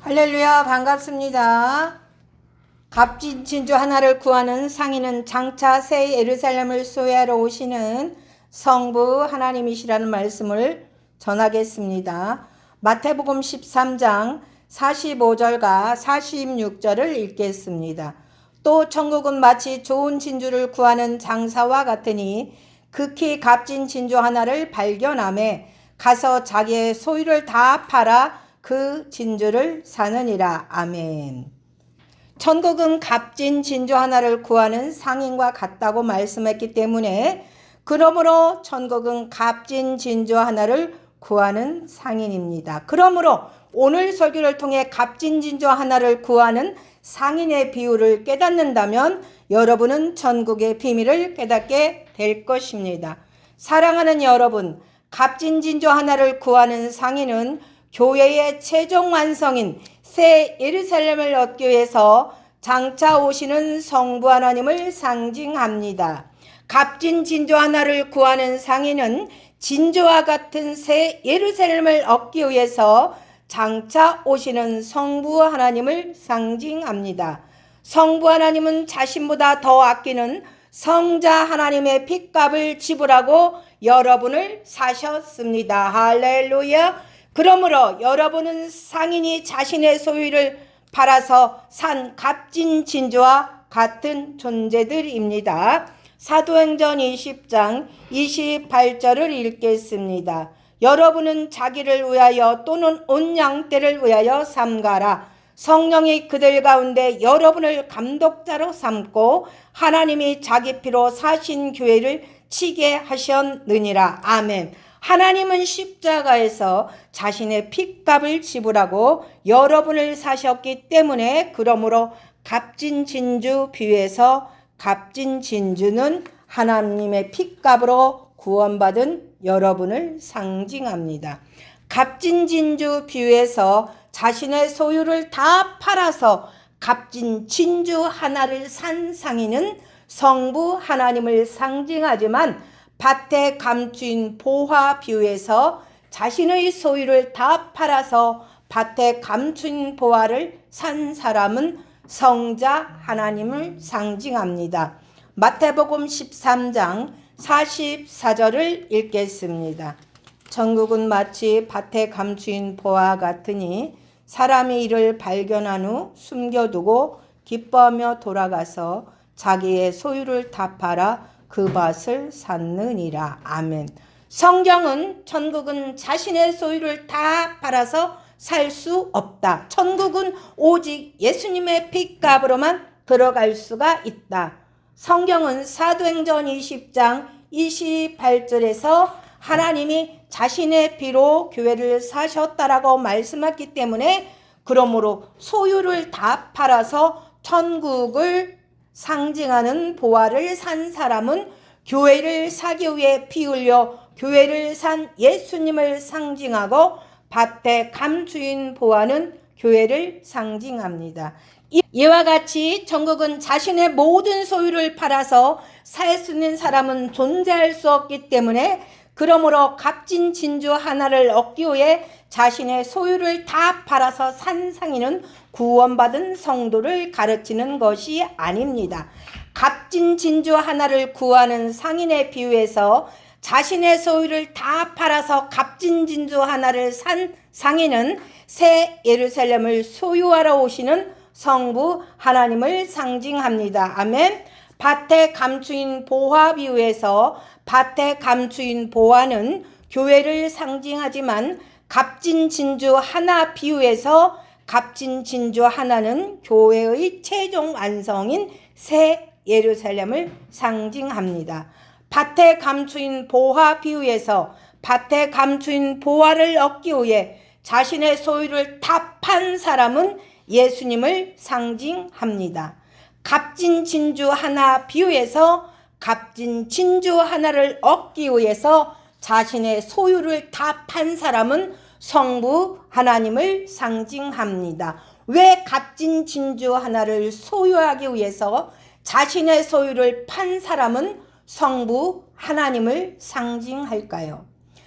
할렐루야, 반갑습니다. 값진 진주 하나를 구하는 상인은 장차 새 예루살렘을 소유하러 오시는 성부 하나님이시라는 말씀을 전하겠습니다. 마태복음 13장 45절과 46절을 읽겠습니다. 또 천국은 마치 좋은 진주를 구하는 장사와 같으니 극히 값진 진주 하나를 발견하매 가서 자기의 소유를 다 팔아 그 진주를 사느니라. 아멘. 천국은 값진 진주 하나를 구하는 상인과 같다고 말씀했기 때문에 그러므로 천국은 값진 진주 하나를 구하는 상인입니다. 그러므로 오늘 설교를 통해 값진 진주 하나를 구하는 상인의 비유를 깨닫는다면 여러분은 천국의 비밀을 깨닫게 될 것입니다. 사랑하는 여러분, 값진 진주 하나를 구하는 상인은 교회의 최종 완성인 새 예루살렘을 얻기 위해서 장차 오시는 성부 하나님을 상징합니다. 값진 진주 하나를 구하는 상인은 진주와 같은 새 예루살렘을 얻기 위해서 장차 오시는 성부 하나님을 상징합니다. 성부 하나님은 자신보다 더 아끼는 성자 하나님의 핏값을 지불하고 여러분을 사셨습니다. 할렐루야. 그러므로 여러분은 상인이 자신의 소유를 팔아서 산 값진 진주와 같은 존재들입니다. 사도행전 20장 28절을 읽겠습니다. 여러분은 자기를 위하여 또는 온 양떼를 위하여 삼가라. 성령이 그들 가운데 여러분을 감독자로 삼고 하나님이 자기 피로 사신 교회를 치게 하셨느니라. 아멘. 하나님은 십자가에서 자신의 핏값을 지불하고 여러분을 사셨기 때문에 그러므로 값진 진주 비유에서 값진 진주는 하나님의 핏값으로 구원받은 여러분을 상징합니다. 값진 진주 비유에서 자신의 소유를 다 팔아서 값진 진주 하나를 산 상인은 성부 하나님을 상징하지만 밭에 감추인 보화 비유에서 자신의 소유를 다 팔아서 밭에 감춘 보화를 산 사람은 성자 하나님을 상징합니다. 마태복음 13장 44절을 읽겠습니다. 천국은 마치 밭에 감추인 보화 같으니 사람이 이를 발견한 후 숨겨두고 기뻐하며 돌아가서 자기의 소유를 다 팔아 그 밭을 샀느니라. 아멘. 성경은 천국은 자신의 소유를 다 팔아서 살 수 없다. 천국은 오직 예수님의 핏값으로만 들어갈 수가 있다. 성경은 사도행전 20장 28절에서 하나님이 자신의 피로 교회를 사셨다라고 말씀했기 때문에 그러므로 소유를 다 팔아서 천국을 상징하는 보화를 산 사람은 교회를 사기 위해 피 흘려 교회를 산 예수님을 상징하고 밭에 감추인 보화는 교회를 상징합니다. 이와 같이 천국은 자신의 모든 소유를 팔아서 살 수 있는 사람은 존재할 수 없기 때문에 그러므로 값진 진주 하나를 얻기 위해 자신의 소유를 다 팔아서 산 상인은 구원받은 성도를 가르치는 것이 아닙니다. 값진 진주 하나를 구하는 상인의 비유에서 자신의 소유를 다 팔아서 값진 진주 하나를 산 상인은 새 예루살렘을 소유하러 오시는 성부 하나님을 상징합니다. 아멘. 밭에 감추인 보화 비유에서 밭에 감추인 보화는 교회를 상징하지만 값진 진주 하나 비유에서 값진 진주 하나는 교회의 최종 완성인 새 예루살렘을 상징합니다. 밭에 감추인 보화 비유에서 밭에 감추인 보화를 얻기 위해 자신의 소유를 다 판 사람은 예수님을 상징합니다. 값진 진주 하나 비유에서 값진 진주 하나를 얻기 위해서 자신의 소유를 다 판 사람은 성부 하나님을 상징합니다. 왜 값진 진주 하나를 소유하기 위해서 자신의 소유를 판 사람은 성부 하나님을 상징할까요?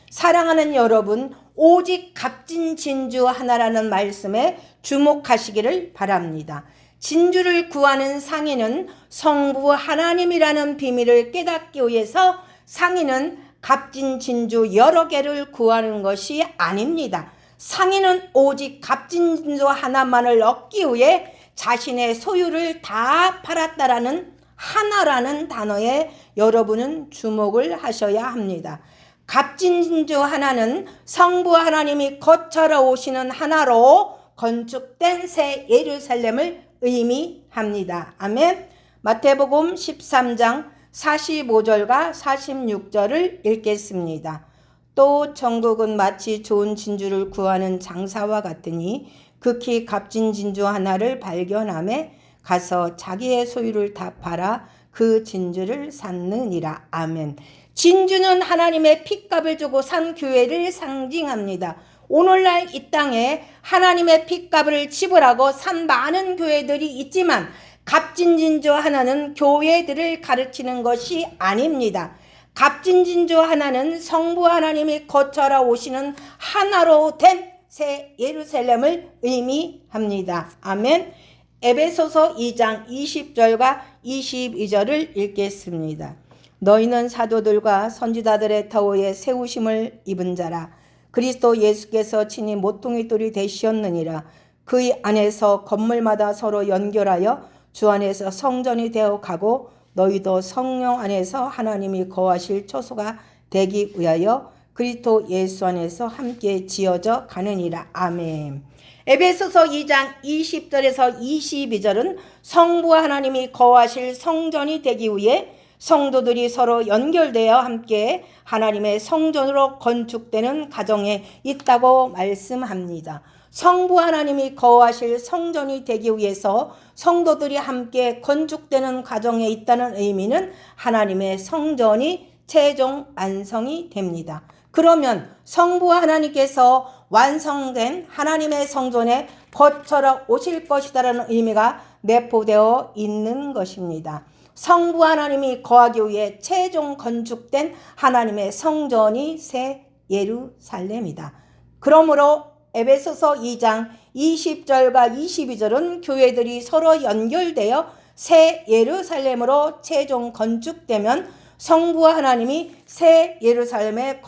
사랑하는 여러분, 오직 값진 진주 하나라는 말씀에 주목하시기를 바랍니다. 진주를 구하는 상인은 성부 하나님이라는 비밀을 깨닫기 위해서 상인은 값진 진주 여러 개를 구하는 것이 아닙니다. 상인은 오직 값진 진주 하나만을 얻기 위해 자신의 소유를 다 팔았다라는 하나라는 단어에 여러분은 주목을 하셔야 합니다. 값진 진주 하나는 성부 하나님이 거처로 오시는 하나로 건축된 새 예루살렘을 의미합니다. 아멘. 마태복음 13장 45절과 46절을 읽겠습니다. 또 천국은 마치 좋은 진주를 구하는 장사와 같으니 극히 값진 진주 하나를 발견하며 가서 자기의 소유를 다 팔아 그 진주를 샀느니라. 아멘. 진주는 하나님의 핏값을 주고 산 교회를 상징합니다. 오늘날 이 땅에 하나님의 핏값을 지불하고 산 많은 교회들이 있지만 값진 진주 하나는 교회들을 가르치는 것이 아닙니다. 값진 진주 하나는 성부 하나님이 거처로 오시는 하나로 된 새 예루살렘을 의미합니다. 아멘. 에베소서 2장 20절과 22절을 읽겠습니다. 너희는 사도들과 선지자들의 터위에 세우심을 입은 자라. 그리스도 예수께서 친히 모퉁이 돌이 되시었느니라. 그의 안에서 건물마다 서로 연결하여 주 안에서 성전이 되어 가고 너희도 성령 안에서 하나님이 거하실 처소가 되기 위하여 그리스도 예수 안에서 함께 지어져 가느니라. 아멘. 에베소서 2장 20절에서 22절은 성부 하나님이 거하실 성전이 되기 위해 성도들이 서로 연결되어 함께 하나님의 성전으로 건축되는 과정에 있다고 말씀합니다. 성부 하나님이 거하실 성전이 되기 위해서 성도들이 함께 건축되는 과정에 있다는 의미는 하나님의 성전이 최종 완성이 됩니다. 그러면 성부 하나님께서 완성된 하나님의 성전에 거처로 오실 것이다라는 의미가 내포되어 있는 것입니다. 성부 하나님이 거하기 위해 최종 건축된 하나님의 성전이 새 예루살렘이다. 그러므로 에베소서 2장 20절과 22절은 교회들이 서로 연결되어 새 예루살렘으로 최종 건축되면 성부 하나님이 새 예루살렘에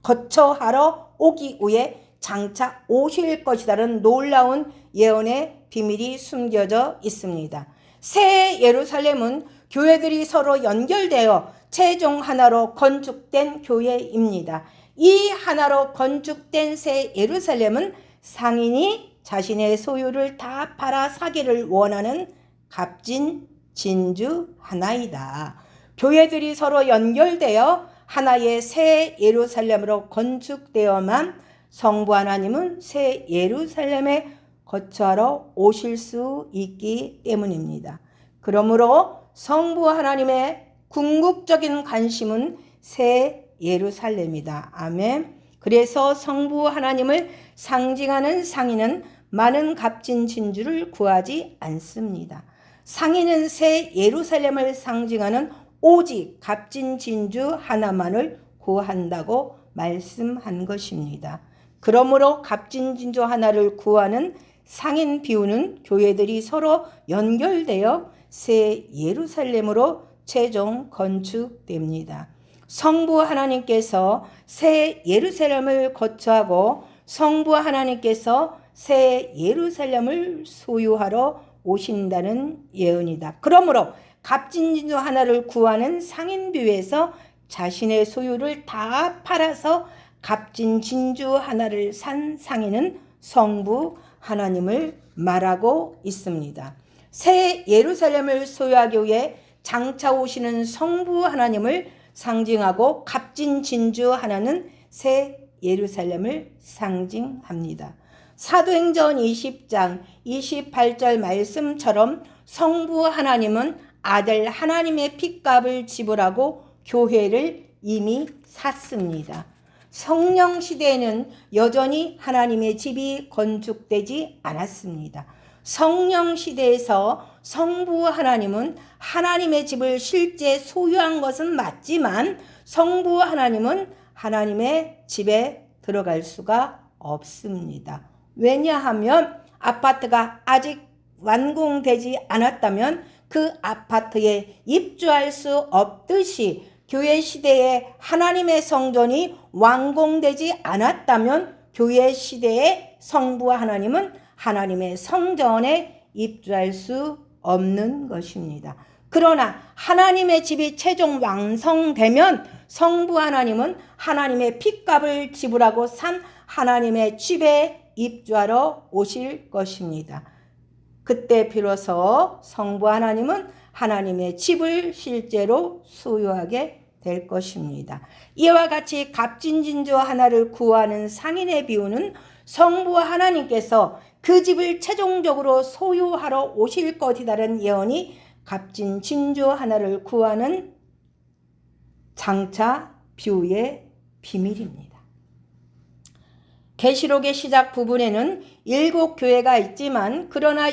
거처하러 오기 위해 장차 오실 것이라는 놀라운 예언의 비밀이 숨겨져 있습니다. 새 예루살렘은 교회들이 서로 연결되어 최종 하나로 건축된 교회입니다. 이 하나로 건축된 새 예루살렘은 상인이 자신의 소유를 다 팔아 사기를 원하는 값진 진주 하나이다. 교회들이 서로 연결되어 하나의 새 예루살렘으로 건축되어만 성부 하나님은 새 예루살렘에 거처하러 오실 수 있기 때문입니다. 그러므로 성부 하나님의 궁극적인 관심은 새 예루살렘이다. 아멘. 그래서 성부 하나님을 상징하는 상인은 많은 값진 진주를 구하지 않습니다. 상인은 새 예루살렘을 상징하는 오직 값진 진주 하나만을 구한다고 말씀한 것입니다. 그러므로 값진 진주 하나를 구하는 상인 비유는 교회들이 서로 연결되어 새 예루살렘으로 최종 건축됩니다. 성부 하나님께서 새 예루살렘을 거처하고 성부 하나님께서 새 예루살렘을 소유하러 오신다는 예언이다. 그러므로 값진 진주 하나를 구하는 상인 비유에서 자신의 소유를 다 팔아서 값진 진주 하나를 산 상인은 성부 하나님을 말하고 있습니다. 새 예루살렘을 소유하기 위해 장차 오시는 성부 하나님을 상징하고 값진 진주 하나는 새 예루살렘을 상징합니다. 사도행전 20장 28절 말씀처럼 성부 하나님은 아들 하나님의 핏값을 지불하고 교회를 이미 샀습니다. 성령 시대에는 여전히 하나님의 집이 건축되지 않았습니다. 성령 시대에서 성부 하나님은 하나님의 집을 실제 소유한 것은 맞지만 성부 하나님은 하나님의 집에 들어갈 수가 없습니다. 왜냐하면 아파트가 아직 완공되지 않았다면 그 아파트에 입주할 수 없듯이 교회 시대에 하나님의 성전이 완공되지 않았다면 교회 시대의 성부 하나님은 하나님의 성전에 입주할 수 없는 것입니다. 그러나 하나님의 집이 최종 완성되면 성부 하나님은 하나님의 핏값을 지불하고 산 하나님의 집에 입주하러 오실 것입니다. 그때 비로소 성부 하나님은 하나님의 집을 실제로 소유하게 될 것입니다. 이와 같이 값진진주 하나를 구하는 상인의 비유는 성부 하나님께서 그 집을 최종적으로 소유하러 오실 것이라는 예언이 값진 진주 하나를 구하는 장차 비유의 비밀입니다. 계시록의 시작 부분에는 7교회가 있지만 그러나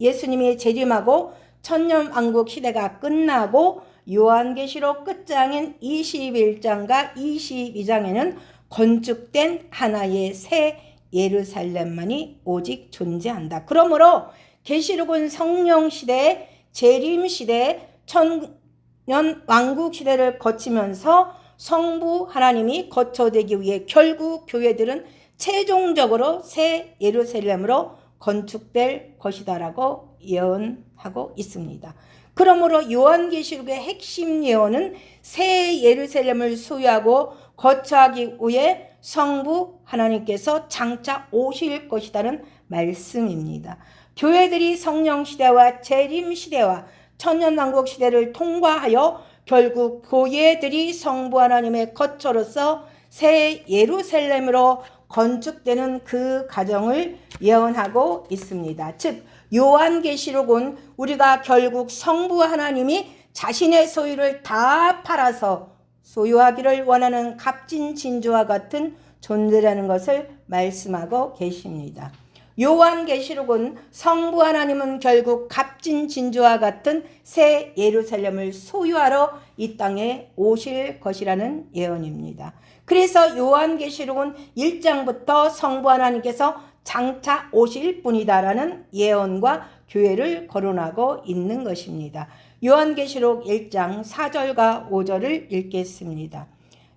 예수님이 재림하고 천년왕국 시대가 끝나고 요한계시록 끝장인 21장과 22장에는 건축된 하나의 새 예루살렘만이 오직 존재한다. 그러므로 계시록은 성령시대, 재림시대, 천년왕국 시대를 거치면서 성부 하나님이 거처되기 위해 결국 교회들은 최종적으로 새 예루살렘으로 건축될 것이다라고 예언하고 있습니다. 그러므로 요한계시록의 핵심 예언은 새 예루살렘을 소유하고 거처하기 위해 성부 하나님께서 장차 오실 것이라는 말씀입니다. 교회들이 성령시대와 재림시대와 천년왕국시대를 통과하여 결국 교회들이 성부 하나님의 거처로서 새 예루살렘으로 건축되는 그 과정을 예언하고 있습니다. 즉 요한계시록은 우리가 결국 성부 하나님이 자신의 소유를 다 팔아서 소유하기를 원하는 값진 진주와 같은 존재라는 것을 말씀하고 계십니다. 요한계시록은 성부 하나님은 결국 값진 진주와 같은 새 예루살렘을 소유하러 이 땅에 오실 것이라는 예언입니다. 그래서 요한계시록은 1장부터 성부 하나님께서 장차 오실 분이다라는 예언과 교회를 거론하고 있는 것입니다. 요한계시록 1장 4절과 5절을 읽겠습니다.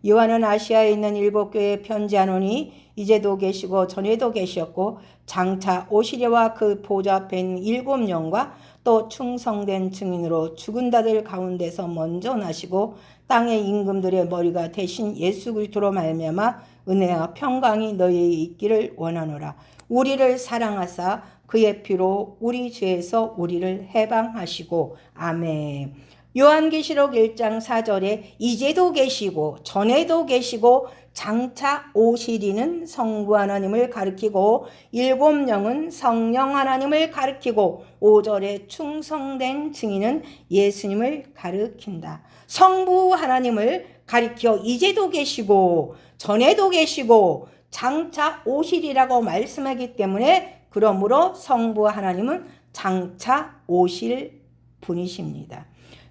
요한은 아시아에 있는 7교회에 편지하노니 이제도 계시고 전에도 계셨고 장차 오시려와 그 보좌 앞에 있는 7영과 또 충성된 증인으로 죽은 자들 가운데서 먼저 나시고 땅의 임금들의 머리가 되신 예수 그리스도로 말미암아 은혜와 평강이 너희에게 있기를 원하노라. 우리를 사랑하사 그의 피로 우리 죄에서 우리를 해방하시고 아멘. 요한계시록 1장 4절에 이제도 계시고 전에도 계시고 장차 오시리는 성부 하나님을 가리키고 7영은 성령 하나님을 가리키고 5절에 충성된 증인은 예수님을 가리킨다. 성부 하나님을 가리켜 이제도 계시고 전에도 계시고 장차 오시리라고 말씀하기 때문에 그러므로 성부 하나님은 장차 오실 분이십니다.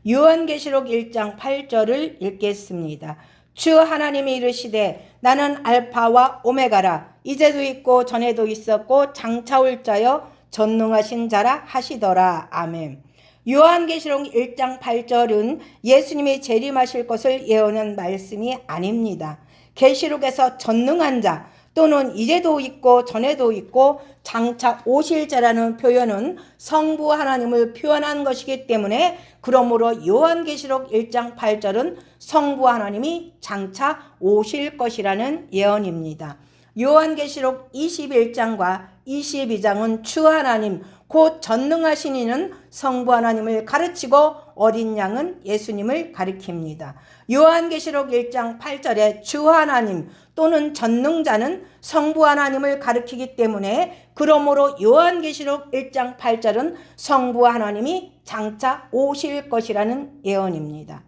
요한계시록 1장 8절을 읽겠습니다. 주 하나님이 이르시되 나는 알파와 오메가라. 이제도 있고 전에도 있었고 장차 올 자여 전능하신 자라 하시더라. 아멘. 요한계시록 1장 8절은 예수님이 재림하실 것을 예언한 말씀이 아닙니다. 계시록에서 전능한 자 또는 이제도 있고 전에도 있고 장차 오실 자라는 표현은 성부 하나님을 표현한 것이기 때문에 그러므로 요한계시록 1장 8절은 성부 하나님이 장차 오실 것이라는 예언입니다. 요한계시록 21장과 22장은 주 하나님 곧 전능하신 이는 성부 하나님을 가르치고 어린 양은 예수님을 가리킵니다. 요한계시록 1장 8절에 주 하나님 또는 전능자는 성부 하나님을 가리키기 때문에 그러므로 요한계시록 1장 8절은 성부 하나님이 장차 오실 것이라는 예언입니다.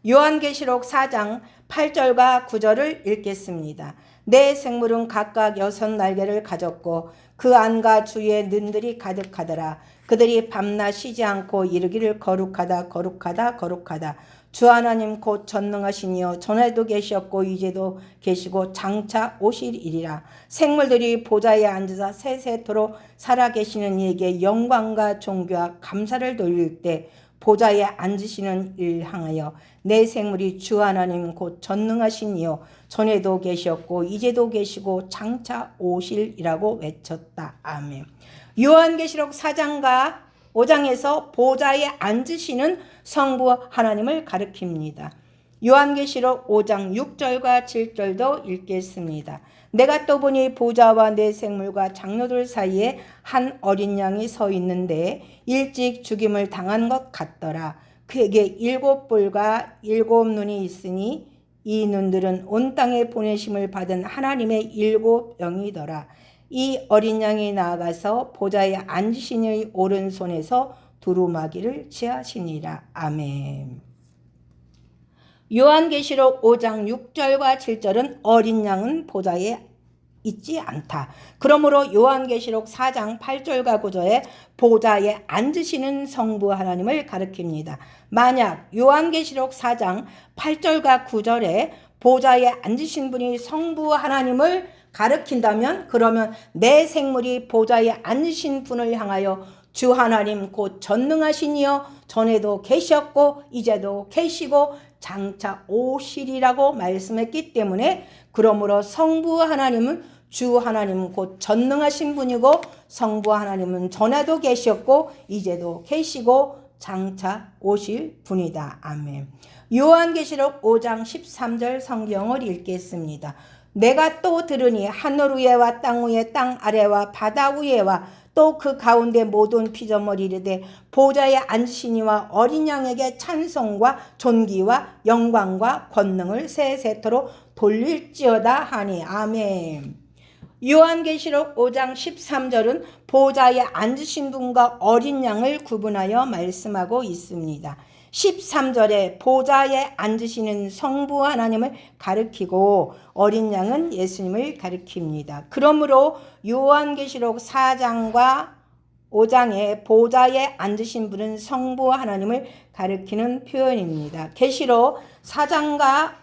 요한계시록 4장 8절과 9절을 읽겠습니다. 네 생물은 각각 6날개를 가졌고 그 안과 주위에 는들이 가득하더라. 그들이 밤낮 쉬지 않고 이르기를 거룩하다 거룩하다 거룩하다. 주 하나님 곧 전능하시니요 전에도 계셨고 이제도 계시고 장차 오시리라. 생물들이 보좌에 앉으사 세세토록 살아계시는 이에게 영광과 존귀와 감사를 돌릴 때 보좌에 앉으시는 이를 향하여 내 생물이 주 하나님 곧 전능하시니요 전에도 계셨고 이제도 계시고 장차 오실이라고 외쳤다. 아멘. 요한계시록 4장과 5장에서 보좌에 앉으시는 성부 하나님을 가리킵니다. 요한계시록 5장 6절과 7절도 읽겠습니다. 내가 또 보니 보좌와 내 생물과 장로들 사이에 한 어린 양이 서 있는데 일찍 죽임을 당한 것 같더라. 그에게 7뿔과 7눈이 있으니 이 눈들은 온 땅에 보내심을 받은 하나님의 7영이더라. 이 어린 양이 나아가서 보좌에 앉으신 이의 오른손에서 두루마기를 취하시니라. 아멘. 요한계시록 5장 6절과 7절은 어린 양은 보좌에 있지 않다. 그러므로 요한계시록 4장 8절과 9절에 보좌에 앉으시는 성부 하나님을 가리킵니다. 만약 요한계시록 4장 8절과 9절에 보좌에 앉으신 분이 성부 하나님을 가리킨다면 그러면 내 생물이 보좌에 앉으신 분을 향하여 주 하나님 곧 전능하시니요 전에도 계셨고 이제도 계시고 장차 오시리라고 말씀했기 때문에 그러므로 성부 하나님은 주 하나님 곧 전능하신 분이고 성부 하나님은 전에도 계셨고 이제도 계시고 장차 오실 분이다. 아멘. 요한계시록 5장 13절 성경을 읽겠습니다. 내가 또 들으니 하늘 위에와 땅 위에 땅 아래와 바다 위에와 또 그 가운데 모든 피조물이 이르되 보좌에 앉으신 이와 어린 양에게 찬송과 존귀와 영광과 권능을 세세토록 돌릴지어다 하니. 아멘. 요한계시록 5장 13절은 보좌에 앉으신 분과 어린 양을 구분하여 말씀하고 있습니다. 13절에 보좌에 앉으시는 성부 하나님을 가리키고 어린 양은 예수님을 가리킵니다. 그러므로 요한계시록 4장과 5장에 보좌에 앉으신 분은 성부 하나님을 가리키는 표현입니다. 계시록 4장과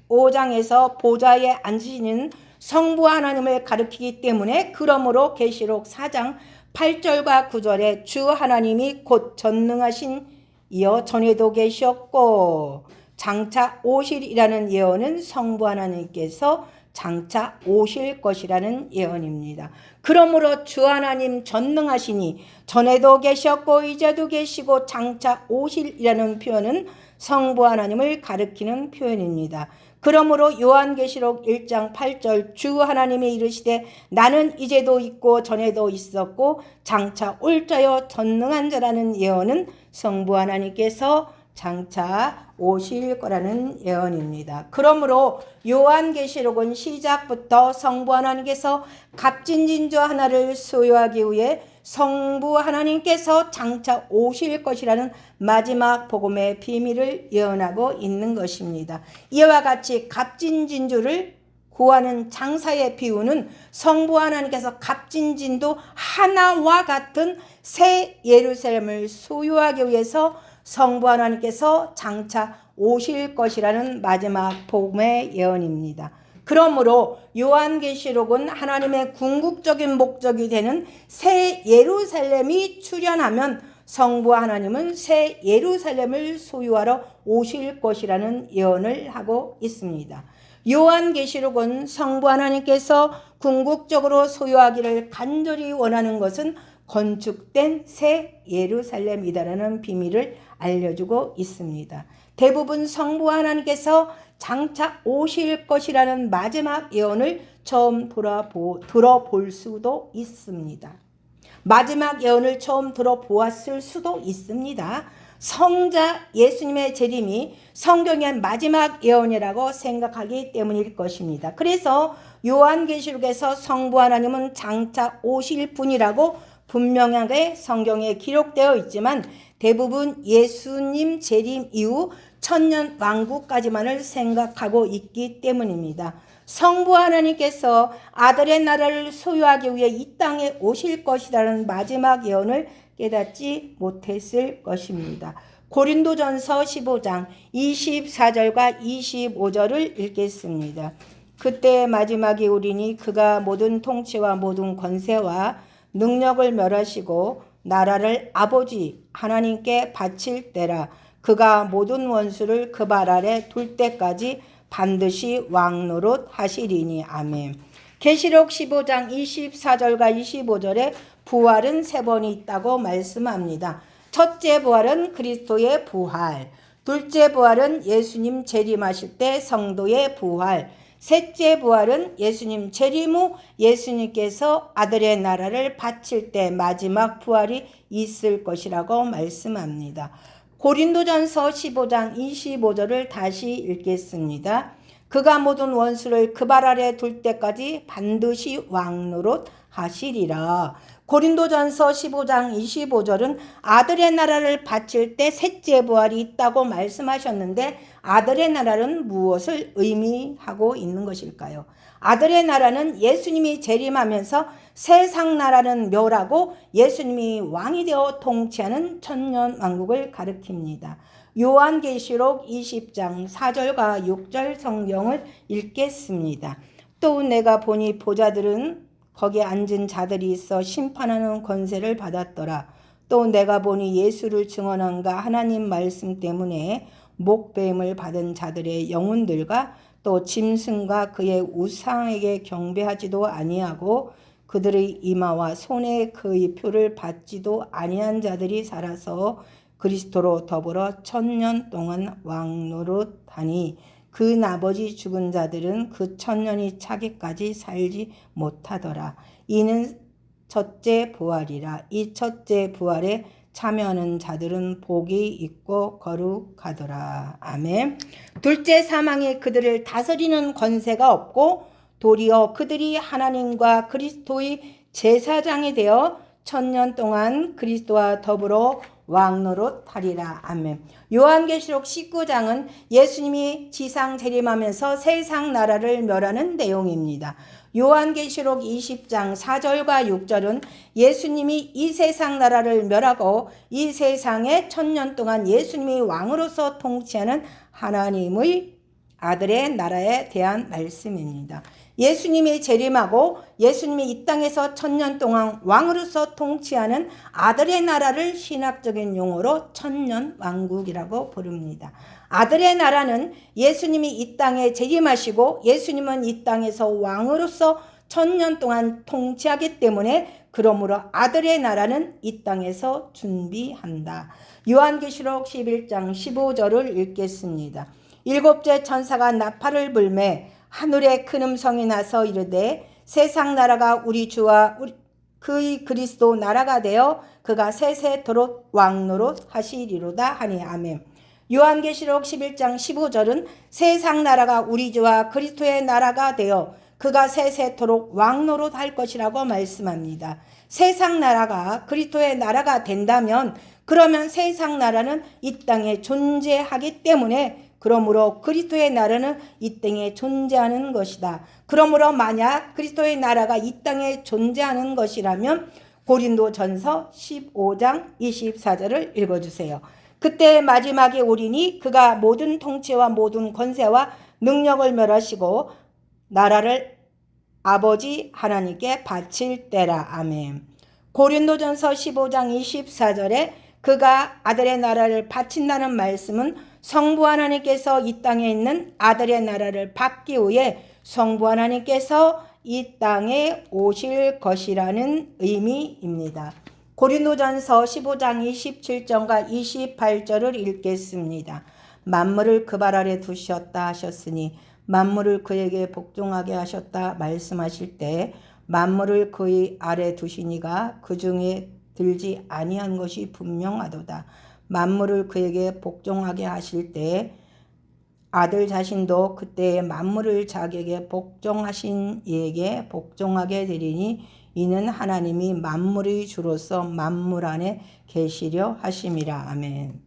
5장에서 보좌에 앉으시는 성부 하나님을 가리키기 때문에 그러므로 계시록 4장 8절과 9절에 주 하나님이 곧 전능하신 이어 전에도 계셨고 장차 오실이라는 예언은 성부 하나님께서 장차 오실 것이라는 예언입니다. 그러므로 주 하나님 전능하시니 전에도 계셨고 이제도 계시고 장차 오실이라는 표현은 성부 하나님을 가리키는 표현입니다. 그러므로 요한계시록 1장 8절 주 하나님이 이르시되 나는 이제도 있고 전에도 있었고 장차 올 자여 전능한 자라는 예언은 성부 하나님께서 장차 오실 거라는 예언입니다. 그러므로 요한계시록은 시작부터 성부 하나님께서 값진 진주 하나를 소유하기 위해 성부 하나님께서 장차 오실 것이라는 마지막 복음의 비밀을 예언하고 있는 것입니다. 이와 같이 값진 진주를 구하는 장사의 비유는 성부 하나님께서 값진 진도 하나와 같은 새 예루살렘을 소유하기 위해서 성부 하나님께서 장차 오실 것이라는 마지막 복음의 예언입니다. 그러므로 요한계시록은 하나님의 궁극적인 목적이 되는 새 예루살렘이 출현하면 성부 하나님은 새 예루살렘을 소유하러 오실 것이라는 예언을 하고 있습니다. 요한계시록은 성부 하나님께서 궁극적으로 소유하기를 간절히 원하는 것은 건축된 새 예루살렘이다라는 비밀을 알려주고 있습니다. 대부분 성부 하나님께서 장차 오실 것이라는 마지막 예언을 처음 들어볼 수도 있습니다. 마지막 예언을 처음 들어보았을 수도 있습니다. 성자 예수님의 재림이 성경의 마지막 예언이라고 생각하기 때문일 것입니다. 그래서 요한계시록에서 성부 하나님은 장차 오실 분이라고 분명하게 성경에 기록되어 있지만 대부분 예수님 재림 이후 천년 왕국까지만을 생각하고 있기 때문입니다. 성부 하나님께서 아들의 나라를 소유하기 위해 이 땅에 오실 것이라는 마지막 예언을 깨닫지 못했을 것입니다. 고린도전서 15장 24절과 25절을 읽겠습니다. 그때 마지막이 오리니 그가 모든 통치와 모든 권세와 능력을 멸하시고 나라를 아버지 하나님께 바칠 때라. 그가 모든 원수를 그 발 아래 둘 때까지 반드시 왕노릇 하시리니. 아멘. 계시록 15장 24절과 25절에 부활은 3번이 있다고 말씀합니다. 첫째 부활은 그리스도의 부활, 둘째 부활은 예수님 재림하실 때 성도의 부활, 셋째 부활은 예수님 재림 후 예수님께서 아들의 나라를 바칠 때 마지막 부활이 있을 것이라고 말씀합니다. 고린도전서 15장 25절을 다시 읽겠습니다. 그가 모든 원수를 그 발 아래 둘 때까지 반드시 왕노릇 하시리라. 고린도전서 15장 25절은 아들의 나라를 바칠 때 셋째 부활이 있다고 말씀하셨는데 아들의 나라는 무엇을 의미하고 있는 것일까요? 아들의 나라는 예수님이 재림하면서 세상 나라는 멸하고 예수님이 왕이 되어 통치하는 천년왕국을 가리킵니다. 요한계시록 20장 4절과 6절 성경을 읽겠습니다. 또 내가 보니 보좌들은 거기에 앉은 자들이 있어 심판하는 권세를 받았더라. 또 내가 보니 예수를 증언한가 하나님 말씀 때문에 목배임을 받은 자들의 영혼들과 또 짐승과 그의 우상에게 경배하지도 아니하고 그들의 이마와 손에 그의 표를 받지도 아니한 자들이 살아서 그리스도로 더불어 1000년 동안 왕노릇하니 그 나머지 죽은 자들은 그 1000년이 차기까지 살지 못하더라. 이는 첫째 부활이라. 이 첫째 부활에 참여하는 자들은 복이 있고 거룩하더라. 아멘. 둘째 사망이 그들을 다스리는 권세가 없고 도리어 그들이 하나님과 그리스도의 제사장이 되어 1000년 동안 그리스도와 더불어 왕노릇하리라. 아멘. 요한계시록 19장은 예수님이 지상 재림하면서 세상 나라를 멸하는 내용입니다. 요한계시록 20장 4절과 6절은 예수님이 이 세상 나라를 멸하고 이 세상에 1000년 동안 예수님이 왕으로서 통치하는 하나님의 아들의 나라에 대한 말씀입니다. 예수님이 재림하고 예수님이 이 땅에서 1000년 동안 왕으로서 통치하는 아들의 나라를 신학적인 용어로 천년왕국이라고 부릅니다. 아들의 나라는 예수님이 이 땅에 재림하시고 예수님은 이 땅에서 왕으로서 1000년 동안 통치하기 때문에 그러므로 아들의 나라는 이 땅에서 준비한다. 요한계시록 11장 15절을 읽겠습니다. 일곱째 천사가 나팔을 불매 하늘에 큰 음성이 나서 이르되 세상 나라가 우리 주와 그의 그리스도 나라가 되어 그가 세세토록 왕노릇 하시리로다 하니. 아멘. 요한계시록 11장 15절은 세상 나라가 우리 주와 그리스도의 나라가 되어 그가 세세토록 왕노릇 할 것이라고 말씀합니다. 세상 나라가 그리스도의 나라가 된다면 그러면 세상 나라는 이 땅에 존재하기 때문에 그러므로 그리스도의 나라는 이 땅에 존재하는 것이다. 그러므로 만약 그리스도의 나라가 이 땅에 존재하는 것이라면 고린도전서 15장 24절을 읽어주세요. 그때 마지막에 오리니 그가 모든 통치와 모든 권세와 능력을 멸하시고 나라를 아버지 하나님께 바칠 때라. 아멘. 고린도전서 15장 24절에 그가 아들의 나라를 바친다는 말씀은 성부 하나님께서 이 땅에 있는 아들의 나라를 받기 위해 성부 하나님께서 이 땅에 오실 것이라는 의미입니다. 고린도전서 15장 27절과 28절을 읽겠습니다. 만물을 그 발 아래 두셨다 하셨으니 만물을 그에게 복종하게 하셨다 말씀하실 때 만물을 그의 아래 두시니가 그 중에 들지 아니한 것이 분명하도다. 만물을 그에게 복종하게 하실 때 아들 자신도 그때에 만물을 자기에게 복종하신 이에게 복종하게 되리니 이는 하나님이 만물의 주로서 만물 안에 계시려 하심이라. 아멘.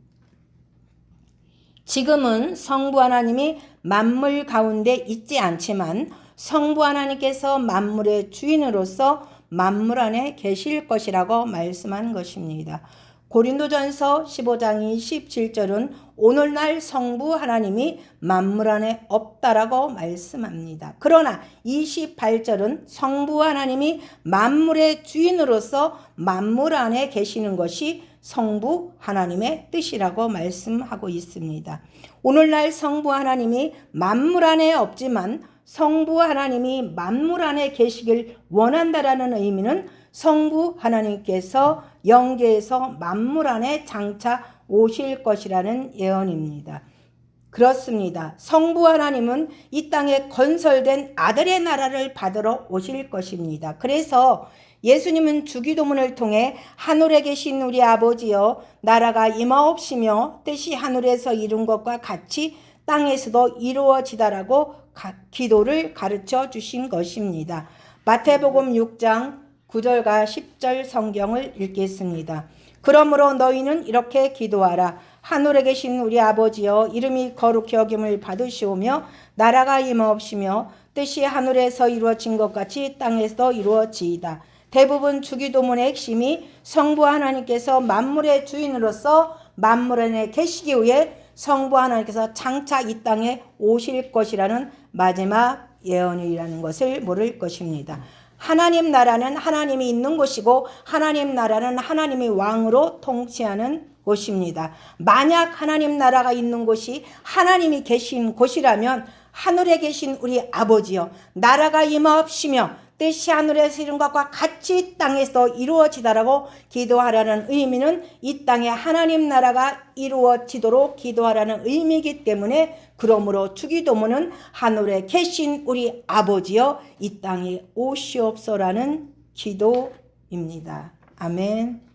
지금은 성부 하나님이 만물 가운데 있지 않지만 성부 하나님께서 만물의 주인으로서 만물 안에 계실 것이라고 말씀한 것입니다. 고린도전서 15장 27절은 오늘날 성부 하나님이 만물 안에 없다라고 말씀합니다. 그러나 28절은 성부 하나님이 만물의 주인으로서 만물 안에 계시는 것이 성부 하나님의 뜻이라고 말씀하고 있습니다. 오늘날 성부 하나님이 만물 안에 없지만 성부 하나님이 만물 안에 계시길 원한다라는 의미는 성부 하나님께서 영계에서 만물 안에 장차 오실 것이라는 예언입니다. 그렇습니다. 성부 하나님은 이 땅에 건설된 아들의 나라를 받으러 오실 것입니다. 그래서 예수님은 주기도문을 통해 하늘에 계신 우리 아버지여 나라가 임하옵시며 뜻이 하늘에서 이룬 것과 같이 땅에서도 이루어지다라고 기도를 가르쳐 주신 것입니다. 마태복음 6장 9절과 10절 성경을 읽겠습니다. 그러므로 너희는 이렇게 기도하라. 하늘에 계신 우리 아버지여 이름이 거룩히 여김을 받으시오며 나라가 임하옵시며 뜻이 하늘에서 이루어진 것 같이 땅에서도 이루어지이다. 대부분 주기도문의 핵심이 성부 하나님께서 만물의 주인으로서 만물 안에 계시기 위해 성부 하나님께서 장차 이 땅에 오실 것이라는 마지막 예언이라는 것을 모를 것입니다. 하나님 나라는 하나님이 있는 곳이고 하나님 나라는 하나님이 왕으로 통치하는 곳입니다. 만약 하나님 나라가 있는 곳이 하나님이 계신 곳이라면 하늘에 계신 우리 아버지여 나라가 임하옵시며 뜻이 하늘에서 이룬 것과 같이 땅에서 이루어지다라고 기도하라는 의미는 이 땅에 하나님 나라가 이루어지도록 기도하라는 의미이기 때문에 그러므로 주기도문은 하늘에 계신 우리 아버지여 이 땅에 오시옵소라는 기도입니다. 아멘.